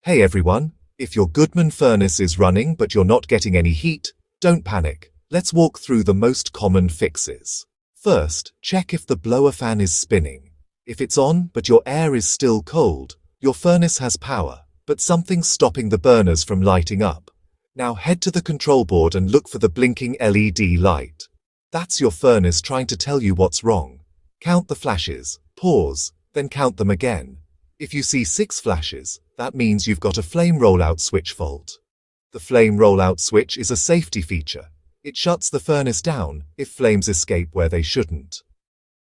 Hey everyone, if your Goodman furnace is running but you're not getting any heat, don't panic. Let's walk through the most common fixes. First, check if the blower fan is spinning. If it's on but your air is still cold, your furnace has power, but something's stopping the burners from lighting up. Now head to the control board and look for the blinking LED light. That's your furnace trying to tell you what's wrong. Count the flashes, pause, then count them again. If you see 6 flashes, that means you've got a flame rollout switch fault. The flame rollout switch is a safety feature. It shuts the furnace down if flames escape where they shouldn't.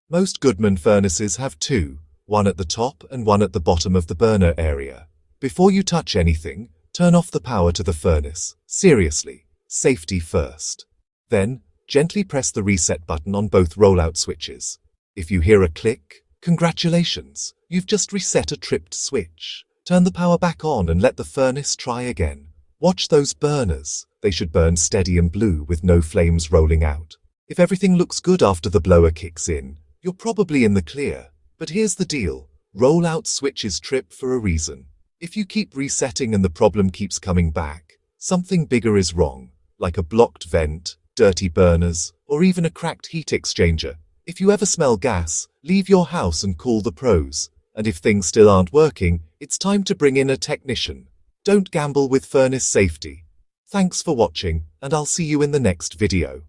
Most Goodman furnaces have 2, one at the top and one at the bottom of the burner area. Before you touch anything, turn off the power to the furnace. Seriously, safety first. Then, gently press the reset button on both rollout switches. If you hear a click, congratulations, you've just reset a tripped switch. Turn the power back on and let the furnace try again. Watch those burners. They should burn steady and blue with no flames rolling out. If everything looks good after the blower kicks in, you're probably in the clear. But here's the deal. Rollout switches trip for a reason. If you keep resetting and the problem keeps coming back, something bigger is wrong, like a blocked vent, dirty burners, or even a cracked heat exchanger. If you ever smell gas, leave your house and call the pros. And if things still aren't working, it's time to bring in a technician. Don't gamble with furnace safety. Thanks for watching, and I'll see you in the next video.